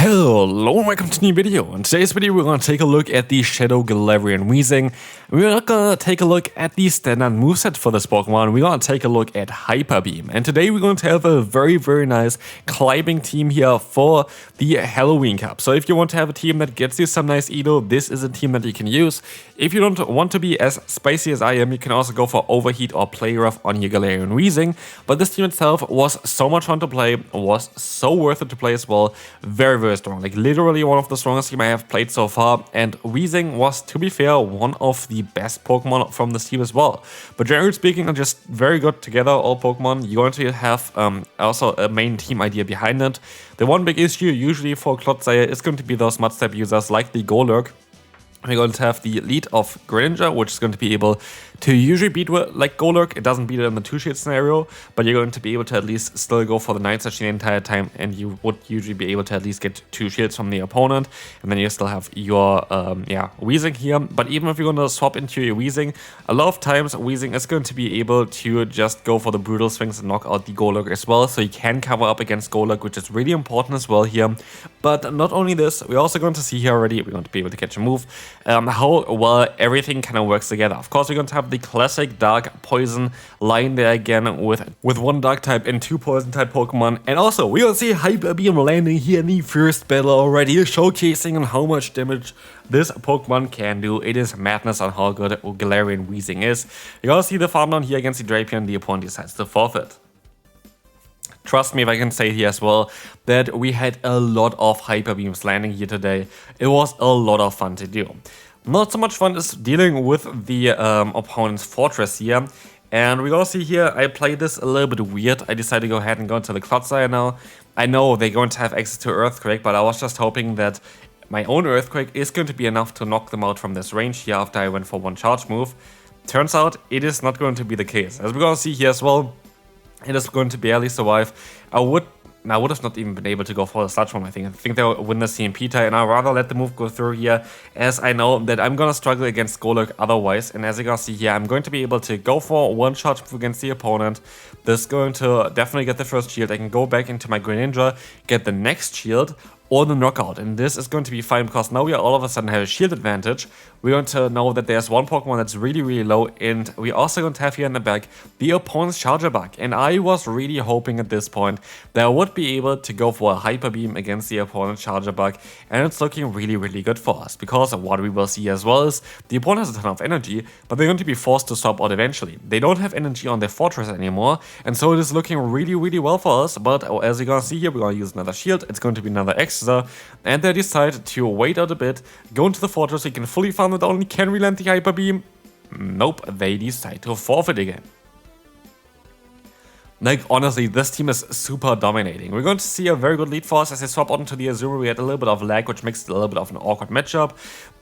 Hello and welcome to a new video. In today's video we're going to take a look at the Shadow Galarian Weezing. We're not going to take a look at the standard moveset for this Pokemon, we're going to take a look at Hyper Beam. And today we're going to have a very nice climbing team here for the Halloween Cup. So if you want to have a team that gets you some nice Edo, this is a team that you can use. If you don't want to be as spicy as I am, you can also go for Overheat or Play Rough on your Galarian Weezing. But this team itself was so much fun to play, was so worth it to play as well. Very strong, like literally one of the strongest team I have played so far, and Weezing was, to be fair, one of the best Pokemon from this team as well. But generally speaking, are just very good together, all Pokemon. You're going to have also a main team idea behind it. The one big issue usually for Clodsire is going to be those Mud Step users like the Golurk. We're going to have the lead of Greninja, which is going to be able to usually beat like Golurk. It doesn't beat it in the two-shield scenario, but you're going to be able to at least still go for the Night Slash the entire time, and you would usually be able to at least get 2 shields from the opponent, and then you still have your Weezing here. But even if you're going to swap into your Weezing, a lot of times Weezing is going to be able to just go for the brutal swings and knock out the Golurk as well, so you can cover up against Golurk, which is really important as well here. But not only this, we're also going to see here already, we're going to be able to catch a move, how well everything kind of works together. Of course, we're going to have the classic Dark Poison line there again with one Dark type and 2 Poison type Pokemon. And also, we're going to see Hyper Beam landing here in the first battle already, showcasing on how much damage this Pokemon can do. It is madness on how good Galarian Weezing is. You're going to see the farm down here against the Drapion, the opponent decides to forfeit. Trust me if I can say here as well that we had a lot of Hyper Beams landing here today. It was a lot of fun to do. Not so much fun is dealing with the opponent's Fortress here. And we're gonna see here, I played this a little bit weird. I decided to go ahead and go into the Clodsire now. I know they're going to have access to Earthquake, but I was just hoping that my own Earthquake is going to be enough to knock them out from this range here after I went for one charge move. Turns out it is not going to be the case. As we're gonna see here as well, it is going to barely survive. I would have not even been able to go for the Sludge Bomb, I think they'll win the CMP tie, and I'd rather let the move go through here, as I know that I'm gonna struggle against Golurk otherwise. And as you can see here, I'm going to be able to go for one charge move against the opponent. This is going to definitely get the first shield. I can go back into my Greninja, get the next shield, or the knockout, and this is going to be fine because now we all of a sudden have a shield advantage. We're going to know that there's one Pokemon that's really low, and we're also going to have here in the back the opponent's Charger Bug. And I was really hoping at this point that I would be able to go for a Hyper Beam against the opponent's Charger Bug, and it's looking really good for us, because what we will see as well is the opponent has a ton of energy, but they're going to be forced to swap out eventually. They don't have energy on their Fortress anymore, and so it is looking really well for us. But as you're gonna see here, we're gonna use another shield. It's going to be another X, and they decide to wait out a bit, go into the Fortress, so you can fully farm it down. Can we land the Hyper Beam? Nope, they decide to forfeit again. Like, honestly, this team is super dominating. We're going to see a very good lead for us as they swap out into the Azure. We had a little bit of lag, which makes it a little bit of an awkward matchup.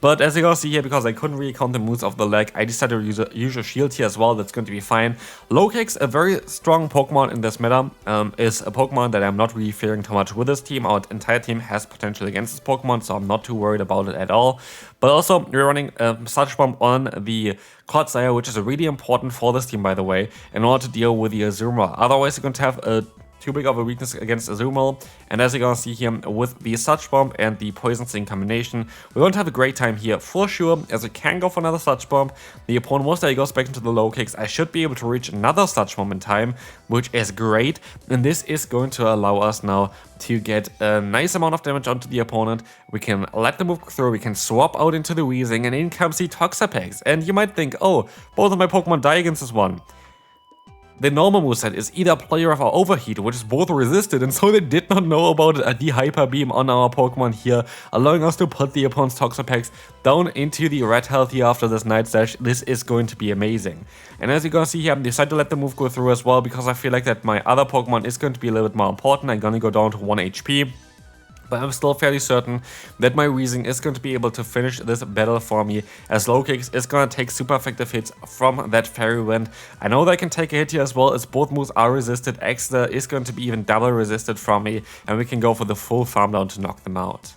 But as you can see here, because I couldn't really count the moves of the lag, I decided to use a shield here as well. That's going to be fine. Lowkicks, a very strong Pokemon in this meta, is a Pokemon that I'm not really fearing too much with this team. Our entire team has potential against this Pokemon, so I'm not too worried about it at all. But also, we're running a Sludge Bomb on the Clodsire, which is really important for this team, by the way, in order to deal with the Azumarill. Otherwise, you're going to have too big of a weakness against Azumarill. And as you're going to see here, with the Sludge Bomb and the Poison Sting combination, we're going to have a great time here for sure, as we can go for another Sludge Bomb. The opponent most likely goes back into the low kicks. I should be able to reach another Sludge Bomb in time, which is great. And this is going to allow us now to get a nice amount of damage onto the opponent. We can let the move through, we can swap out into the Weezing, and in comes the Toxapex. And you might think, oh, both of my Pokemon die against this one. The normal moveset is either Play Rough or Overheat, which is both resisted, and so they did not know about the Hyper Beam on our Pokemon here, allowing us to put the opponent's Toxapex down into the red health here after this Night Slash. This is going to be amazing. And as you're gonna see here, I decided to let the move go through as well, because I feel like that my other Pokemon is going to be a little bit more important. I'm gonna go down to 1 HP. But I'm still fairly certain that my Weezing is going to be able to finish this battle for me, as Low Kicks is going to take super effective hits from that Fairy Wind. I know that I can take a hit here as well, as both moves are resisted. Extra is going to be even double resisted from me, and we can go for the full farm down to knock them out.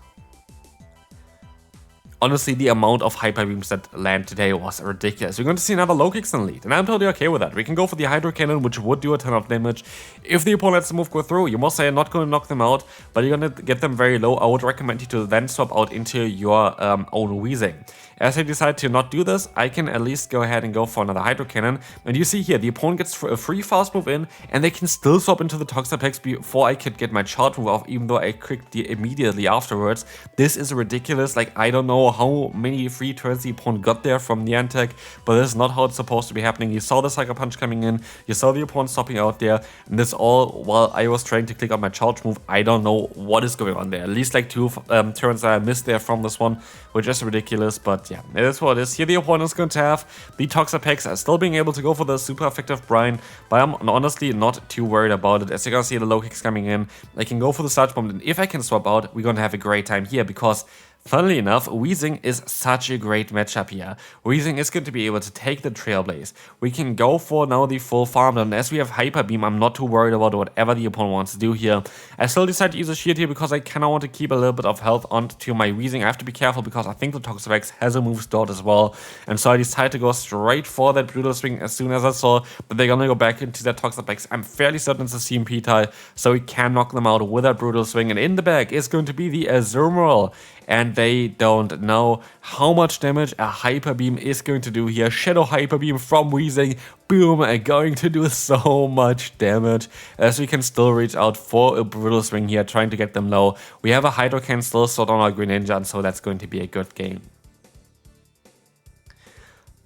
Honestly, the amount of Hyper Beams that land today was ridiculous. We're going to see another low kicks in the lead, and I'm totally okay with that. We can go for the Hydro Cannon, which would do a ton of damage. If the opponent lets the move go through, you must say you're not going to knock them out, but you're going to get them very low. I would recommend you to then swap out into your own Weezing. As I decide to not do this, I can at least go ahead and go for another Hydro Cannon. And you see here, the opponent gets a free fast move in, and they can still swap into the Toxapex before I could get my charge move off, even though I clicked the immediately afterwards. This is ridiculous. Like, I don't know how many free turns the opponent got there from the Antec, but this is not how it's supposed to be happening. You saw the Sucker Punch coming in, you saw the opponent stopping out there, and this all while I was trying to click on my charge move. I don't know what is going on there. At least like 2 turns that I missed there from this one, which is ridiculous, but yeah, it is what it is. Here the opponent is going to have the Toxapex still being able to go for the super effective Brine, but I'm honestly not too worried about it. As you can see, the low kicks coming in, I can go for the Sludge Bomb, and if I can swap out, we're going to have a great time here, because funnily enough, Weezing is such a great matchup here. Weezing is going to be able to take the Trailblaze. We can go for now the full farm down. As we have Hyper Beam, I'm not too worried about whatever the opponent wants to do here. I still decide to use a shield here because I kind of want to keep a little bit of health onto my Weezing. I have to be careful because I think the Toxapex has a move stored as well. And so I decided to go straight for that Brutal Swing as soon as I saw that they're going to go back into that Toxapex. I'm fairly certain it's a CMP tile, so we can knock them out with that Brutal Swing. And in the back is going to be the Azumarill. And they don't know how much damage a Hyper Beam is going to do here. Shadow Hyper Beam from Weezing, boom, going to do so much damage, as we can still reach out for a Brutal Swing here, trying to get them low. We have a Hydro Cannon still stored on our Greninja, and so that's going to be a good game.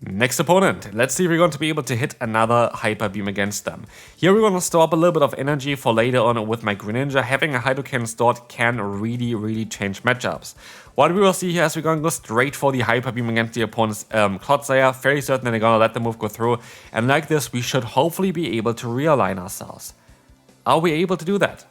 Next opponent, let's see if we're going to be able to hit another Hyper Beam against them. Here we're going to store up a little bit of energy for later on with my Greninja. Having a Hydro Cannon stored can really change matchups. What we will see here is we're going to go straight for the Hyper Beam against the opponent's Clodsire. Fairly certain that they're going to let the move go through. And like this, we should hopefully be able to realign ourselves. Are we able to do that?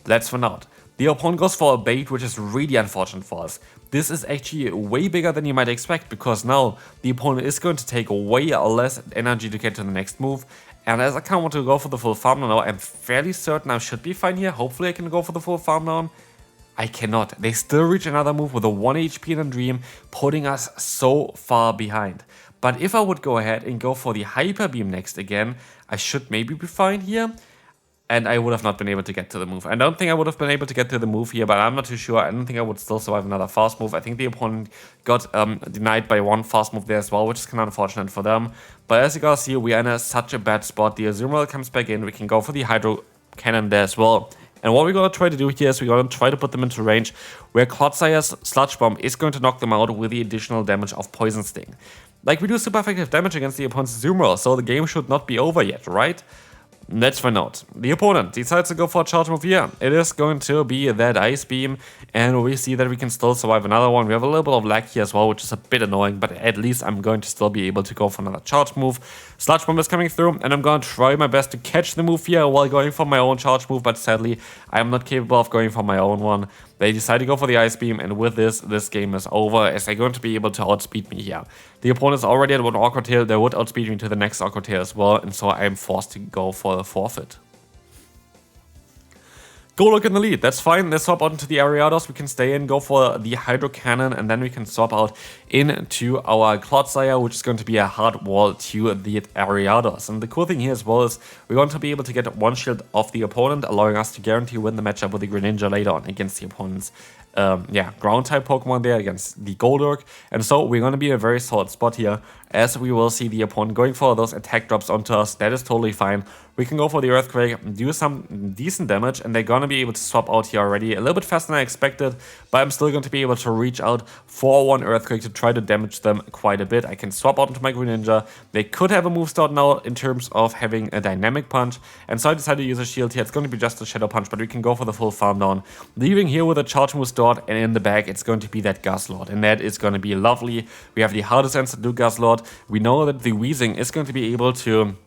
Let's find out. The opponent goes for a bait, which is really unfortunate for us. This is actually way bigger than you might expect, because now the opponent is going to take way less energy to get to the next move. And as I kind of want to go for the full farm now, I'm fairly certain I should be fine here. Hopefully I can go for the full farm down. I cannot. They still reach another move with a 1 HP in a Dream, putting us so far behind. But if I would go ahead and go for the Hyper Beam next again, I should maybe be fine here. And I would have not been able to get to the move. I don't think I would have been able to get to the move here, but I'm not too sure. I don't think I would still survive another fast move. I think the opponent got denied by 1 fast move there as well, which is kind of unfortunate for them. But as you guys see, we are in such a bad spot. The Azumarill comes back in. We can go for the Hydro Cannon there as well. And what we're going to try to do here is we're going to try to put them into range where Clodsire's Sludge Bomb is going to knock them out with the additional damage of Poison Sting. Like, we do super effective damage against the opponent's Azumarill, so the game should not be over yet, right? Let's find out. The opponent decides to go for a charge move here. It is going to be that Ice Beam, and we see that we can still survive another one. We have a little bit of lag here as well, which is a bit annoying, but at least I'm going to still be able to go for another charge move. Sludge Bomb is coming through, and I'm going to try my best to catch the move here while going for my own charge move, but sadly, I am not capable of going for my own one. They decide to go for the Ice Beam, and with this game is over, as they're going to be able to outspeed me here. The opponent is already at 1 Awkward Tail. They would outspeed me to the next Awkward Tail as well, and so I am forced to go for the forfeit. Golurk in the lead, that's fine. Let's swap out into the Ariados. We can stay in, go for the Hydro Cannon, and then we can swap out into our Clodsire, which is going to be a hard wall to the Ariados. And the cool thing here as well is we're going to be able to get 1 shield off the opponent, allowing us to guarantee win the matchup with the Greninja later on against the opponent's ground type Pokemon there against the Golurk. And so we're going to be in a very solid spot here, as we will see the opponent going for those attack drops onto us. That is totally fine. We can go for the Earthquake, do some decent damage, and they're going to be able to swap out here already a little bit faster than I expected, but I'm still going to be able to reach out for 1 Earthquake to try to damage them quite a bit. I can swap out into my Greninja. They could have a move start now in terms of having a Dynamic Punch, and so I decided to use a shield here. It's going to be just a Shadow Punch, but we can go for the full farm down, leaving here with a Charge move stored, and in the back it's going to be that Guzzlord, and that is going to be lovely. We have the hardest answer to do Guzzlord. We know that the Weezing is going to be able to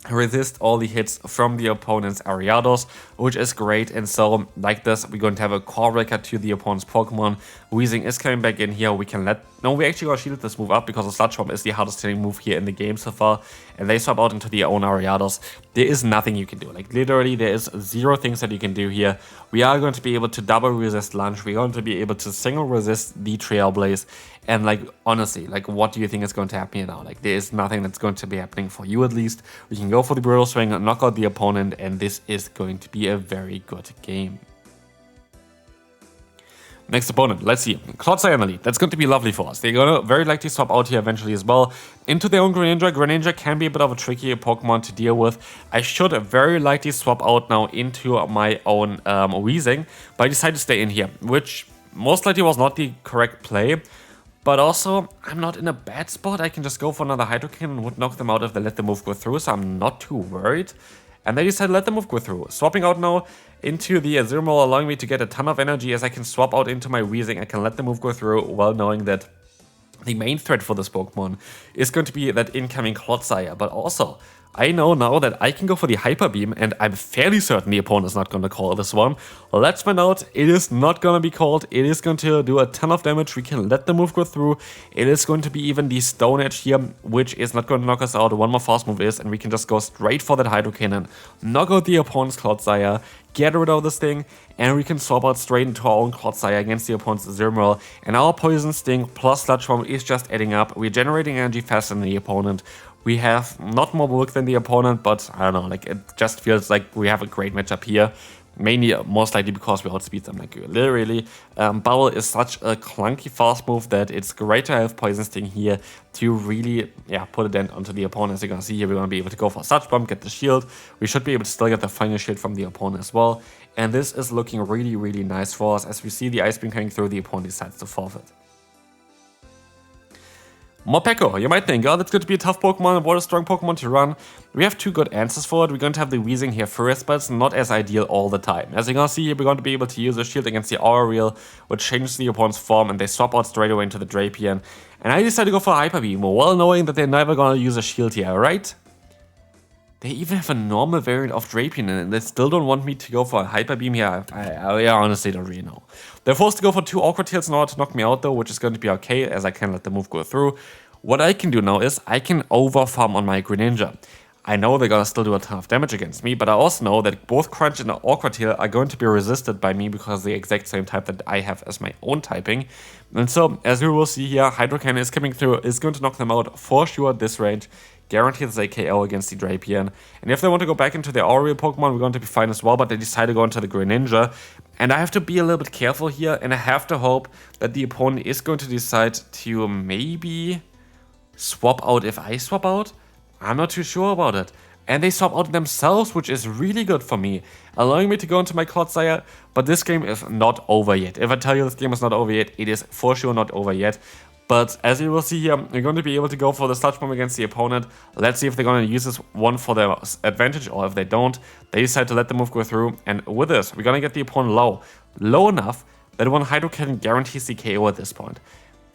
resist all the hits from the opponent's Ariados, which is great. And so like this, we're going to have a core breaker to the opponent's Pokemon. Weezing is coming back in here. We can we actually got to shield this move up because the Sludge Bomb is the hardest hitting move here in the game so far, and they swap out into their own Ariados. there is nothing you can do. Like literally there is 0 things that you can do here. We are going to be able to double resist Lunge. We're going to be able to single resist the Trailblaze. And like honestly, like what do you think is going to happen here now? Like there is nothing that's going to be happening for you at least. We can go for the Brutal Swing, knock out the opponent, and this is going to be a very good game. Next opponent, let's see. Clodsire in the lead. That's going to be lovely for us. They're going to very likely swap out here eventually as well into their own Greninja. Greninja can be a bit of a tricky Pokemon to deal with. I should very likely swap out now into my own Weezing, but I decided to stay in here, which most likely was not the correct play. But also, I'm not in a bad spot. I can just go for another Hydro Cannon and would knock them out if they let the move go through, so I'm not too worried. And they decided to let the move go through. Swapping out now into the Azumarill, allowing me to get a ton of energy as I can swap out into my Weezing. I can let the move go through, well knowing that the main threat for this Pokemon is going to be that incoming Clodsire. But also, I know now that I can go for the Hyper Beam, and I'm fairly certain the opponent is not going to call this one. Let's find out. It is not going to be called. It is going to do a ton of damage. We can let the move go through. It is going to be even the Stone Edge here, which is not going to knock us out. One more fast move is, and we can just go straight for that Hydro Cannon, knock out the opponent's Clodsire, get rid of this thing, and we can swap out straight into our own Clodsire against the opponent's Azumarill. And our Poison Sting plus Sludge Bomb is just adding up. We're generating energy faster than the opponent. We have not more bulk than the opponent, but I don't know, like it just feels like we have a great matchup here. Mainly, most likely because we outspeed them, like literally. Bubble is such a clunky fast move that it's great to have Poison Sting here to really, put a dent onto the opponent. As you can see here, we're going to be able to go for Sludge Bomb, get the shield. We should be able to still get the final shield from the opponent as well. And this is looking really, really nice for us. As we see the Ice Beam coming through, the opponent decides to forfeit. Morpeko, you might think, oh, that's going to be a tough Pokemon, what a strong Pokemon to run. We have 2 good answers for it. We're going to have the Weezing here first, but it's not as ideal all the time. As you can see here, we're going to be able to use a shield against the Aura Reel, which changes the opponent's form, and they swap out straight away into the Drapion. And I decided to go for Hyper Beam, well knowing that they're never going to use a shield here, right? They even have a normal variant of Drapion, and they still don't want me to go for a Hyper Beam here. I honestly don't really know. They're forced to go for 2 Awkward Tails in order to knock me out though, which is going to be okay, as I can let the move go through. What I can do now is, I can overfarm on my Greninja. I know they're gonna still do a ton of damage against me, but I also know that both Crunch and Awkward Tail are going to be resisted by me because the exact same type that I have as my own typing. And so, as we will see here, Hydro Cannon is coming through, is going to knock them out for sure at this range. Guarantees a KO against the Drapion. And if they want to go back into their Aura Reel Pokemon, we're going to be fine as well, but they decide to go into the Greninja. And I have to be a little bit careful here, and I have to hope that the opponent is going to decide to maybe swap out if I swap out. I'm not too sure about it. And they swap out themselves, which is really good for me, allowing me to go into my Clodsire. But this game is not over yet. If I tell you this game is not over yet, it is for sure not over yet. But as you will see here, we're going to be able to go for the Sludge Bomb against the opponent. Let's see if they're going to use this one for their advantage, or if they don't, they decide to let the move go through. And with this, we're going to get the opponent low enough that one Hydro Cannon guarantees the KO at this point.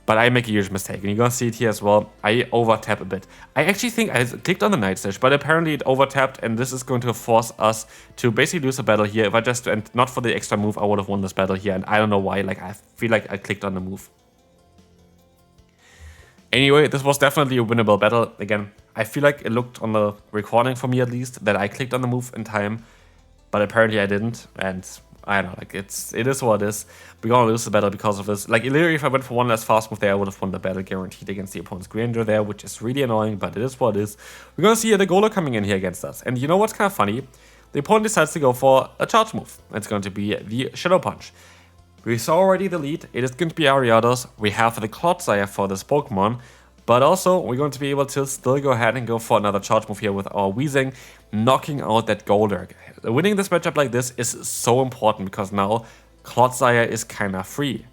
But I make a huge mistake, and you're gonna see it here as well. I over-tap a bit. I actually think I clicked on the Night Slash, but apparently it over-tapped, and this is going to force us to basically lose a battle here. If I just, and not for the extra move, I would have won this battle here, and I don't know why, like, I feel like I clicked on the move. Anyway, this was definitely a winnable battle. Again, I feel like it looked on the recording, for me at least, that I clicked on the move in time, but apparently I didn't, and I don't know, like, it is what it is. We're gonna lose the battle because of this. Like, literally, if I went for one less fast move there, I would have won the battle guaranteed against the opponent's Greninja there, which is really annoying, but it is what it is. We're gonna see the Golem coming in here against us. And you know what's kind of funny? The opponent decides to go for a charge move. It's going to be the Shadow Punch. We saw already the lead. It is going to be Ariados. We have the Clodsire for this Pokemon. But also, we're going to be able to still go ahead and go for another charge move here with our Weezing, knocking out that Golurk. Winning this matchup like this is so important because now Clodsire is kinda free.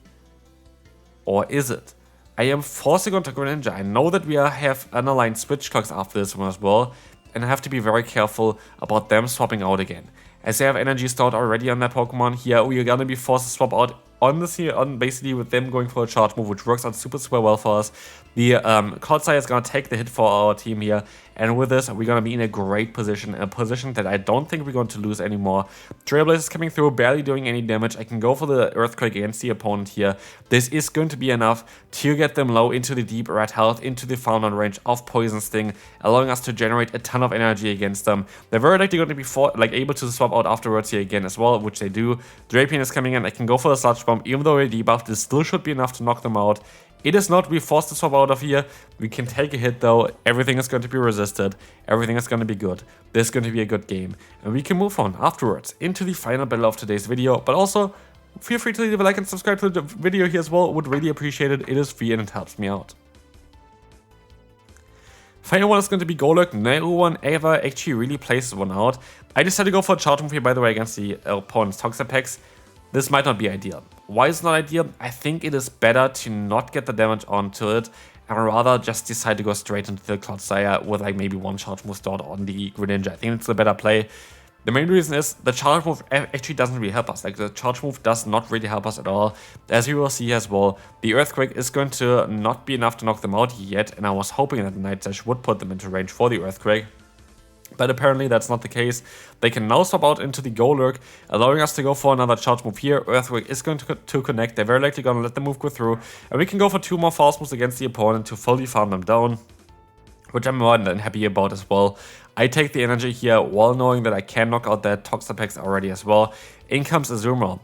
Or is it? I am forcing onto Greninja. I know that we have unaligned switch clocks after this one as well, and I have to be very careful about them swapping out again. As they have energy stored already on that Pokemon, here we are gonna be forced to swap out on this here, on basically with them going for a charge move, which works out super well for us. The Clodsire is gonna take the hit for our team here, And with this, we're going to be in a great position, a position that I don't think we're going to lose anymore. Trailblaze is coming through, barely doing any damage. I can go for the Earthquake against the opponent here. This is going to be enough to get them low into the deep red health, into the found on range of Poison Sting, allowing us to generate a ton of energy against them. They're very likely going to be able to swap out afterwards here again as well, which they do. Drapion is coming in. I can go for the Sludge Bomb, even though we're debuffed. This still should be enough to knock them out. It is not. We forced to swap out of here. We can take a hit though. Everything is going to be resisted. Everything is going to be good. This is going to be a good game. And we can move on afterwards into the final battle of today's video. But also, feel free to leave a like and subscribe to the video here as well. Would really appreciate it. It is free and it helps me out. Final one is going to be Golurk. No one ever actually really plays one out. I decided to go for a charge move here, by the way, against the opponent's Toxapex. This might not be ideal. Why is it not ideal? I think it is better to not get the damage onto it and rather just decide to go straight into the Clodsire with like maybe one charge move stored on the Greninja. I think it's a better play. The main reason is the charge move actually doesn't really help us. Like the charge move does not really help us at all. As you will see as well, the Earthquake is going to not be enough to knock them out yet. And I was hoping that the Night Sash would put them into range for the Earthquake. But apparently that's not the case. They can now swap out into the Golurk, allowing us to go for another charge move here. Earthquake is going to connect. They're very likely going to let the move go through. And we can go for 2 more false moves against the opponent to fully farm them down, which I'm more than happy about as well. I take the energy here while knowing that I can knock out that Toxapex already as well. In comes Azumarill.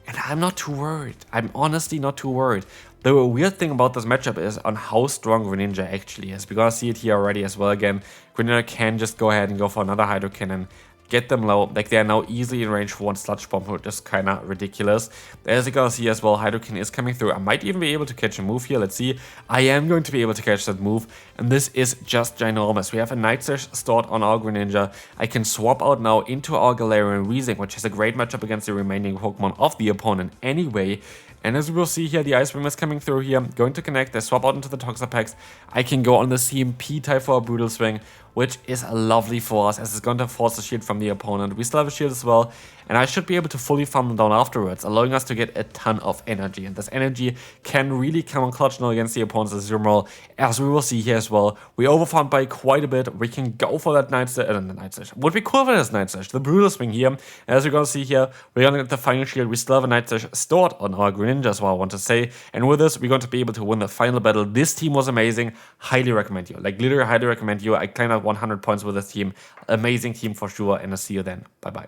And I'm not too worried. I'm honestly not too worried. The weird thing about this matchup is on how strong Greninja actually is. We're gonna see it here already as well again. Greninja can just go ahead and go for another Hydro Cannon, get them low. Like they are now easily in range for one Sludge Bomb, which is kinda ridiculous. As you gonna see as well, Hydro Cannon is coming through. I might even be able to catch a move here. Let's see. I am going to be able to catch that move. And this is just ginormous. We have a Night Sash stored on our Greninja. I can swap out now into our Galarian Weezing, which is a great matchup against the remaining Pokemon of the opponent anyway. And as we will see here, the Ice Beam is coming through here, going to connect. They swap out into the Toxapex. I can go on the CMP type for a Brutal Swing, which is lovely for us as it's going to force a shield from the opponent. We still have a shield as well, and I should be able to fully farm them down afterwards, allowing us to get a ton of energy. And this energy can really come on clutch now against the opponent's Azumarill, as we will see here as well. We overfarmed by quite a bit. We can go for that Night Sash. Would be cool for this Night Sash, the Brutal Swing here. As you're going to see here, we're going to get the final shield. We still have a Night Sash stored on our Greninja as well, I want to say. And with this, we're going to be able to win the final battle. This team was amazing. Highly recommend you. Like literally highly recommend you. I claimed out 100 points with this team. Amazing team for sure. And I'll see you then. Bye bye.